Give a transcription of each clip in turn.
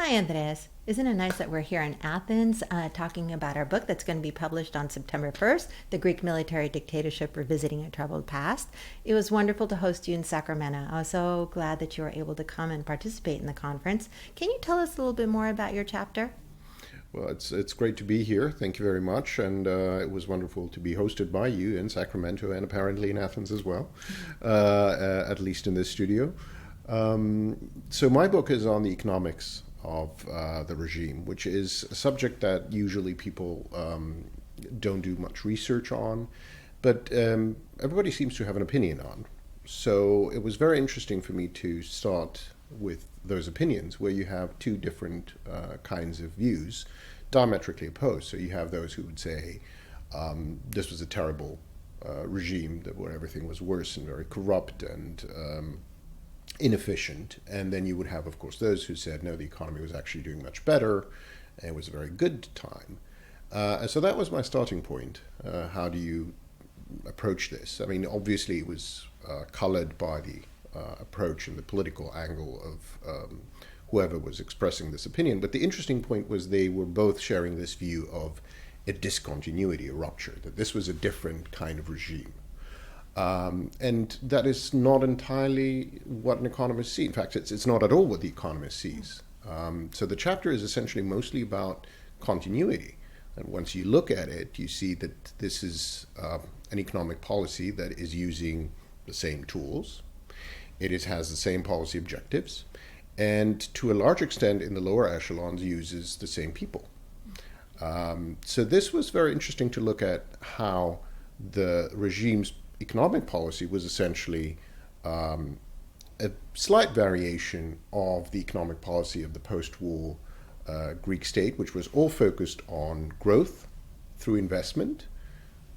Hi, Andreas. Isn't it nice that we're here in Athens talking about our book that's going to be published on September 1st, The Greek Military Dictatorship Revisiting a Troubled Past? It was wonderful to host you in Sacramento. I was so glad that you were able to come and participate in the conference. Can you tell us a little bit more about your chapter? Well, it's great to be here. Thank you very much, and it was wonderful to be hosted by you in Sacramento and apparently in Athens as well, at least in this studio. So my book is on the economics of the regime, which is a subject that usually people don't do much research on, but everybody seems to have an opinion on. So it was very interesting for me to start with those opinions, where you have two different kinds of views, diametrically opposed. So you have those who would say this was a terrible regime, where everything was worse and very corrupt and inefficient. And then you would have, of course, those who said, no, the economy was actually doing much better, and it was a very good time. And so that was my starting point. How do you approach this? I mean, obviously it was colored by the approach and the political angle of whoever was expressing this opinion. But the interesting point was they were both sharing this view of a discontinuity, a rupture, that this was a different kind of regime. And that is not entirely what an economist sees. In fact, it's not at all what the economist sees. So the chapter is essentially mostly about continuity. And once you look at it, you see that this is an economic policy that is using the same tools. Has the same policy objectives, and to a large extent in the lower echelons uses the same people. So this was very interesting to look at how the regime's economic policy was essentially a slight variation of the economic policy of the post-war Greek state, which was all focused on growth through investment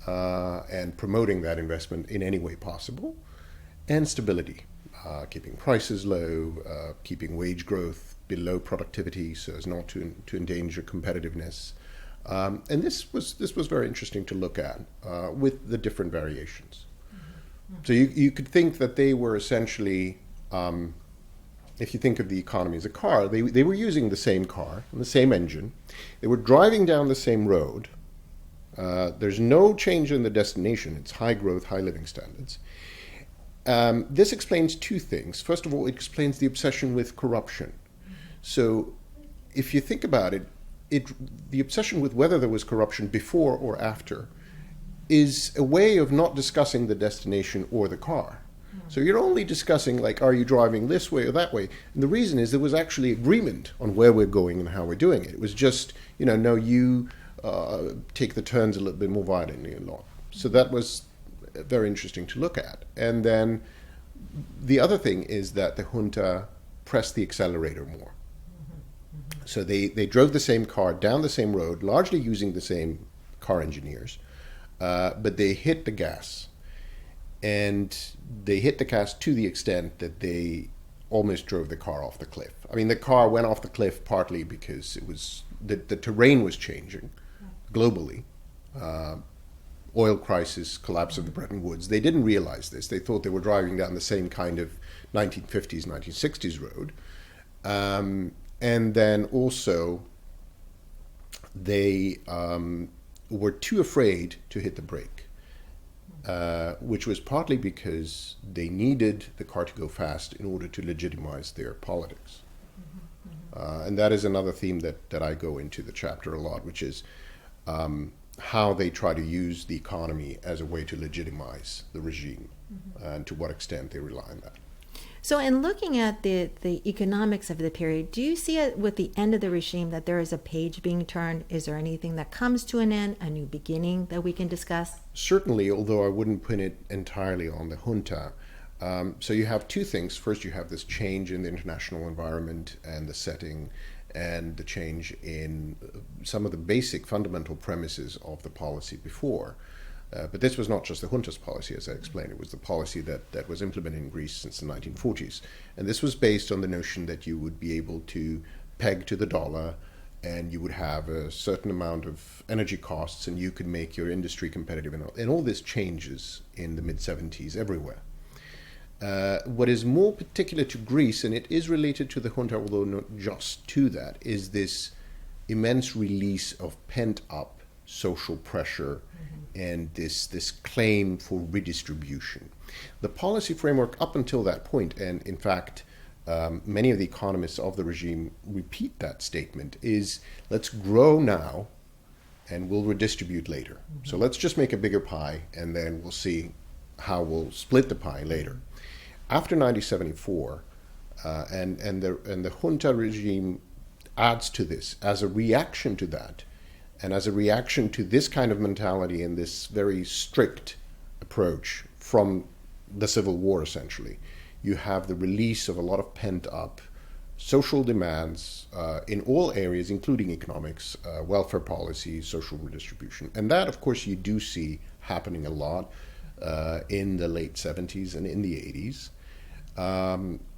and promoting that investment in any way possible, and stability. Keeping prices low, keeping wage growth below productivity so as not to endanger competitiveness. And this was very interesting to look at with the different variations. So you could think that they were essentially, if you think of the economy as a car, they were using the same car and the same engine. They were driving down the same road. There's no change in the destination. It's high growth, high living standards. This explains two things. First of all, it explains the obsession with corruption. So if you think about it, the obsession with whether there was corruption before or after is a way of not discussing the destination or the car. So you're only discussing, like, are you driving this way or that way? And the reason is there was actually agreement on where we're going and how we're doing it. It was just, no, you take the turns a little bit more violently along. So that was very interesting to look at. And then the other thing is that the junta pressed the accelerator more. So they drove the same car down the same road, largely using the same car engineers, but they hit the gas. And they hit the gas to the extent that they almost drove the car off the cliff. I mean, the car went off the cliff partly because it was the terrain was changing globally. Oil crisis, collapse of the Bretton Woods. They didn't realize this. They thought they were driving down the same kind of 1950s, 1960s road. And then also, they were too afraid to hit the brake, which was partly because they needed the car to go fast in order to legitimize their politics. And that is another theme that I go into the chapter a lot, which is how they try to use the economy as a way to legitimize the regime, and to what extent they rely on that. So in looking at the economics of the period, do you see it with the end of the regime that there is a page being turned? Is there anything that comes to an end, a new beginning that we can discuss? Certainly, although I wouldn't pin it entirely on the junta. So you have two things. First, you have this change in the international environment and the setting, and the change in some of the basic fundamental premises of the policy before. But this was not just the junta's policy, as I explained. It was the policy that was implemented in Greece since the 1940s. And this was based on the notion that you would be able to peg to the dollar, and you would have a certain amount of energy costs, and you could make your industry competitive. And all this changes in the mid-70s everywhere. What is more particular to Greece, and it is related to the junta, although not just to that, is this immense release of pent-up social pressure and this claim for redistribution. The policy framework up until that point, and in fact, many of the economists of the regime repeat that statement, is let's grow now and we'll redistribute later. So let's just make a bigger pie and then we'll see how we'll split the pie later. After 1974, and the junta regime adds to this as a reaction to that, and as a reaction to this kind of mentality and this very strict approach from the civil war, essentially, you have the release of a lot of pent-up social demands in all areas, including economics, welfare policy, social redistribution. And that, of course, you do see happening a lot in the late 70s and in the 80s.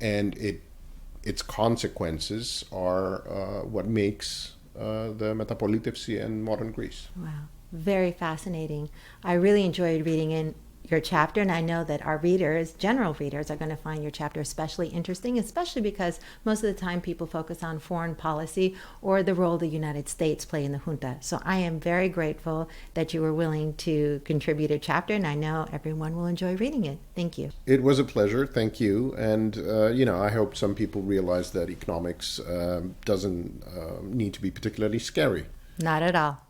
And its consequences are what makes the Metapolitevsi and modern Greece. Wow, very fascinating. I really enjoyed reading in your chapter, and I know that our readers, general readers, are going to find your chapter especially interesting, especially because most of the time people focus on foreign policy or the role the United States play in the junta. So I am very grateful that you were willing to contribute a chapter, and I know everyone will enjoy reading it. Thank you. It was a pleasure. Thank you. And, I hope some people realize that economics doesn't need to be particularly scary. Not at all.